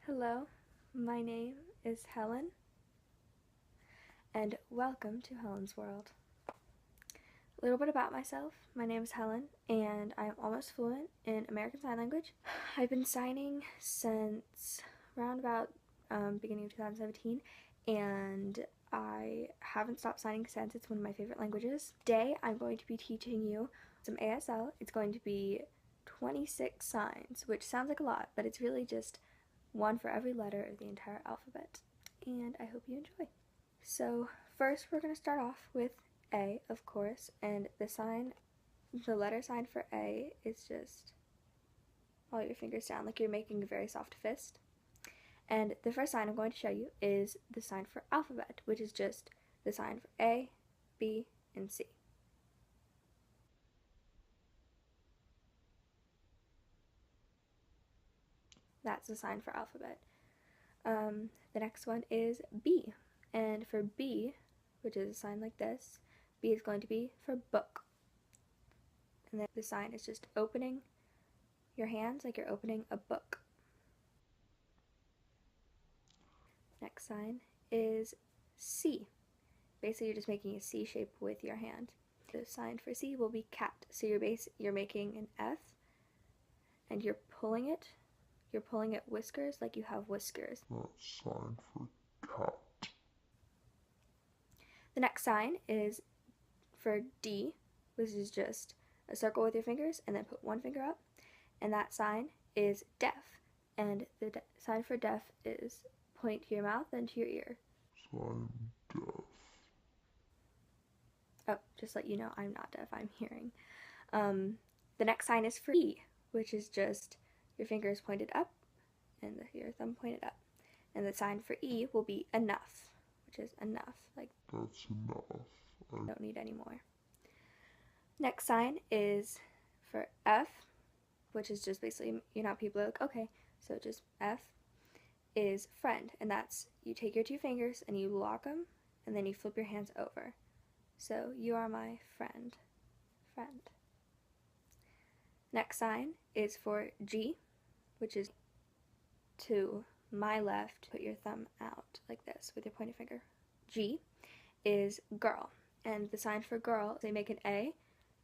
Hello, my name is Helen, and welcome to Helen's World. A little bit about myself. My name is Helen, and I am almost fluent in American Sign Language. I've been signing since around about beginning of 2017, and I haven't stopped signing since. It's one of my favorite languages. Today, I'm going to be teaching you some ASL. It's going to be 26 signs, which sounds like a lot, but it's really just one for every letter of the entire alphabet, and I hope you enjoy. So first we're going to start off with A, of course, and the letter sign for A is just all your fingers down like you're making a very soft fist. And the first sign I'm going to show you is the sign for alphabet, which is just the sign for A, B, and C. That's the sign for alphabet. The next one is B, and for B, which is a sign like this, B is going to be for book. And then the sign is just opening your hands like you're opening a book. Next sign is C. Basically, you're just making a C shape with your hand. The sign for C will be cat. So you're making an F, and you're pulling it. You're pulling at whiskers like you have whiskers. That's sign for cat. The next sign is for D, which is just a circle with your fingers and then put one finger up. And that sign is deaf. And the sign for deaf is point to your mouth and to your ear. Sign deaf. Oh, just let you know, I'm not deaf, I'm hearing. The next sign is for E, which is just your fingers pointed up and your thumb pointed up. And the sign for E will be enough, which is enough, like that's enough. I don't need any more. Next sign is for F, which is just basically, you know how people are like, okay, so just F is friend, and that's, you take your two fingers and you lock them, and then you flip your hands over. So, you are my friend. Friend. Next sign is for G, which is to my left, put your thumb out like this with your pointer finger. G is girl, and the sign for girl, they make an A,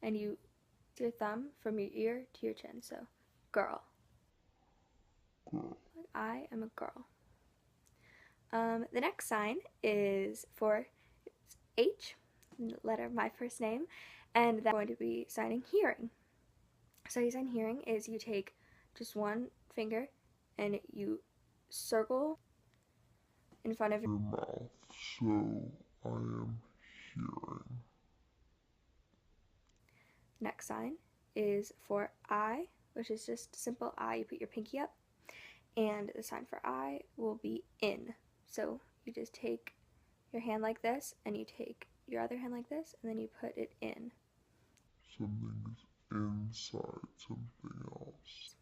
and you your thumb from your ear to your chin, so girl. Girl. I am a girl. The next sign is for H, letter of my first name, and that's going to be signing hearing. So you sign hearing is you take just one finger and you circle in front of your mouth, so I am hearing. Next sign is for I, which is just simple I. You put your pinky up, and the sign for I will be in. So you just take your hand like this, and you take your other hand like this, and then you put it in. Something is inside something else.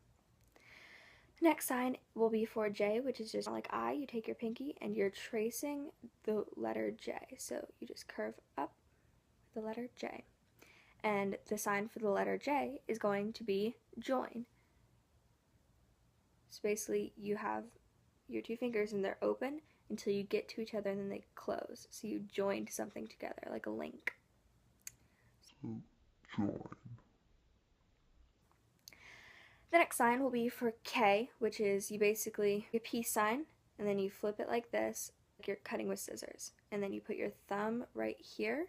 Next sign will be for J, which is just like I. You take your pinky, and you're tracing the letter J. So you just curve up the letter J. And the sign for the letter J is going to be join. So basically, you have your two fingers and they're open until you get to each other and then they close. So you joined something together, like a link. So, join. The next sign will be for K, which is you basically a peace sign, and then you flip it like this, like you're cutting with scissors. And then you put your thumb right here,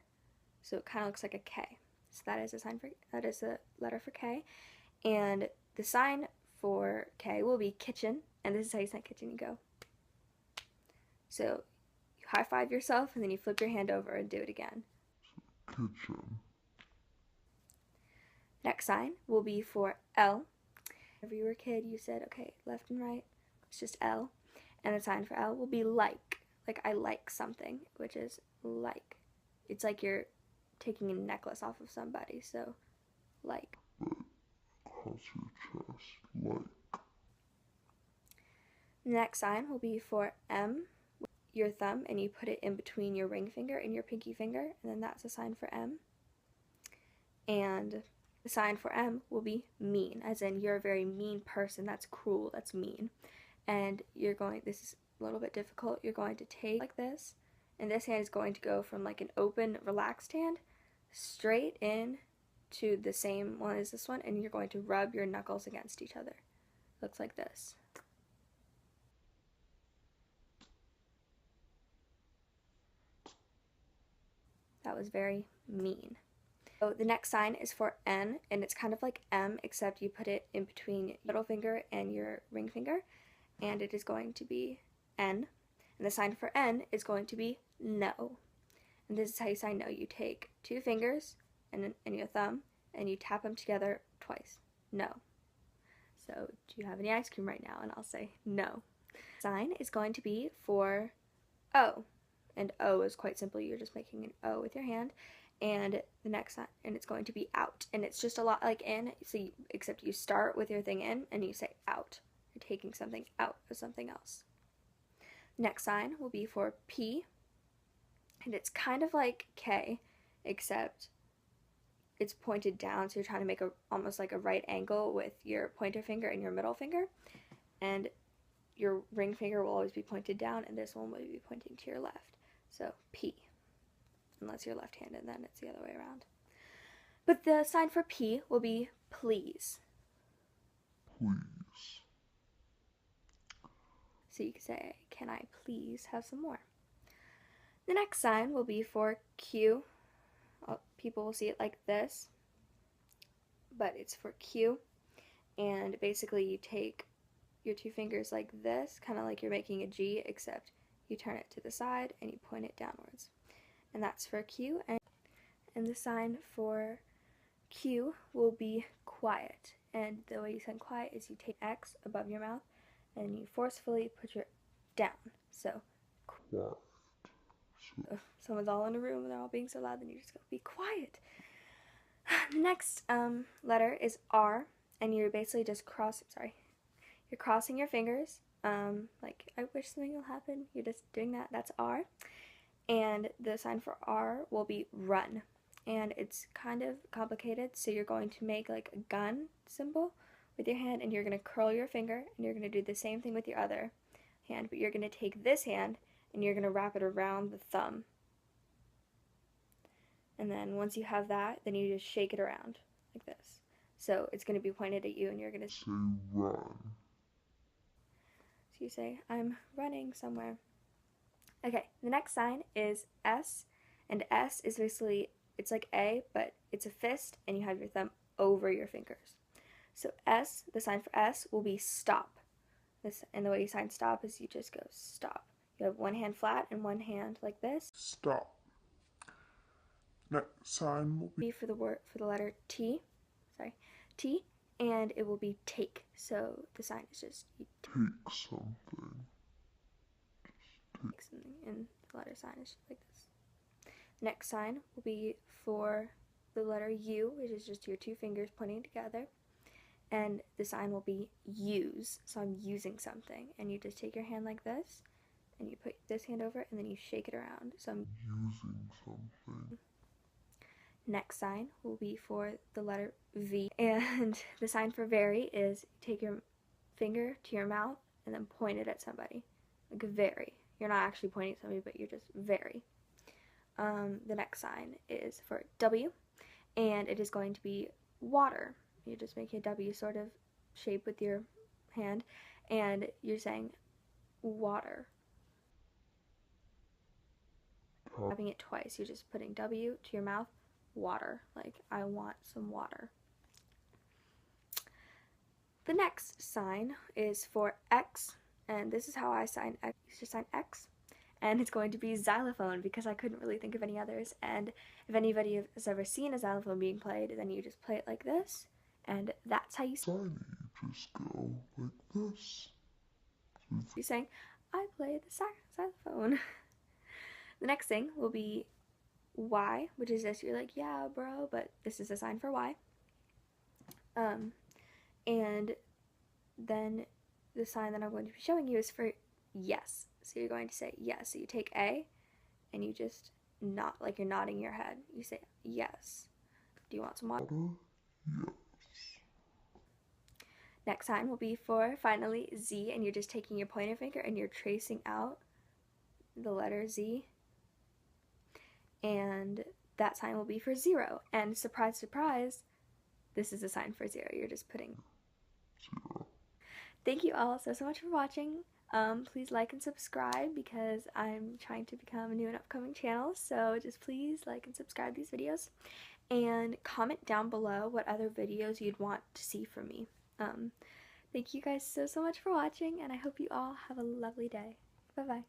so it kind of looks like a K. So that is the letter for K. And the sign for K will be kitchen, and this is how you sign kitchen. You go. So you high five yourself, and then you flip your hand over and do it again. Kitchen. Next sign will be for L. Whenever you were a kid, you said, okay, left and right, it's just L. And the sign for L will be like I like something, which is like. It's like you're taking a necklace off of somebody, so like. But across your chest, like. The next sign will be for M, your thumb, and you put it in between your ring finger and your pinky finger, and then that's a sign for M. And the sign for M will be mean, as in you're a very mean person, that's cruel, that's mean. and this is a little bit difficult, you're going to take like this, and this hand is going to go from like an open, relaxed hand straight in to the same one as this one, and you're going to rub your knuckles against each other. Looks like this. That was very mean. So the next sign is for N, and it's kind of like M, except you put it in between your middle finger and your ring finger, and it is going to be N. And the sign for N is going to be no. And this is how you sign no. You take two fingers and your thumb, and you tap them together twice. No. So, do you have any ice cream right now? And I'll say no. Sign is going to be for O. And O is quite simple. You're just making an O with your hand. And the next sign, and it's going to be out. And it's just a lot like in, so except you start with your thing in and you say out. You're taking something out of something else. Next sign will be for P. And it's kind of like K, except it's pointed down, so you're trying to make almost like a right angle with your pointer finger and your middle finger, and your ring finger will always be pointed down, and this one will be pointing to your left. So P, unless you're left-handed, then it's the other way around. But the sign for P will be please. Please. So you can say, can I please have some more? The next sign will be for Q. People will see it like this, but it's for Q. And basically you take your two fingers like this, kind of like you're making a G, except you turn it to the side and you point it downwards. And that's for Q. And the sign for Q will be quiet. And the way you sign quiet is you take X above your mouth and you forcefully put your down. So Quiet. if someone's all in a room and they're all being so loud, then you just go, be quiet. The next letter is R, and you're basically just you're crossing your fingers, like I wish something will happen, you're just doing that, that's R. And the sign for R will be run, and it's kind of complicated, so you're going to make like a gun symbol with your hand, and you're going to curl your finger, and you're going to do the same thing with your other hand, but you're going to take this hand and you're going to wrap it around the thumb. And then once you have that, then you just shake it around like this. So it's going to be pointed at you, and you're going to say run. So you say, I'm running somewhere. Okay, the next sign is S, and S is basically, it's like A, but it's a fist, and you have your thumb over your fingers. So S, the sign for S will be stop. And the way you sign stop is you just go stop. You have one hand flat and one hand like this. Stop. Next sign will be For the letter T, T, and it will be take. So the sign is just you take something. take something, and the letter sign is just like this. Next sign will be for the letter U, which is just your two fingers pointing together, and the sign will be use. So I'm using something, and you just take your hand like this, and you put this hand over it, and then you shake it around. So I'm using something. Next sign will be for the letter V, and the sign for very is take your finger to your mouth and then point it at somebody, like very. You're not actually pointing at somebody, but you're just very. The next sign is for W, and it is going to be water. You just make a W sort of shape with your hand, and you're saying water. Tapping it twice. You're just putting W to your mouth, water, like I want some water. The next sign is for X, and this is how I sign X. You just sign X, and it's going to be xylophone, because I couldn't really think of any others. And if anybody has ever seen a xylophone being played, then you just play it like this, and that's how you sign. You just go like this. You're saying, I play the xylophone. The next thing will be Y, which is this. You're like, yeah, bro, but this is a sign for Y. And then the sign that I'm going to be showing you is for yes. So you're going to say yes. So you take A, and you just nod, like you're nodding your head. You say yes. Do you want some water? Yes. Next sign will be for finally Z, and you're just taking your pointer finger and you're tracing out the letter Z. And that sign will be for 0. And surprise, surprise, this is a sign for 0. You're just putting 0. Thank you all so much for watching. Please like and subscribe because I'm trying to become a new and upcoming channel, so just please like and subscribe these videos, and comment down below what other videos you'd want to see from me. Thank you guys so much for watching, and I hope you all have a lovely day. Bye bye.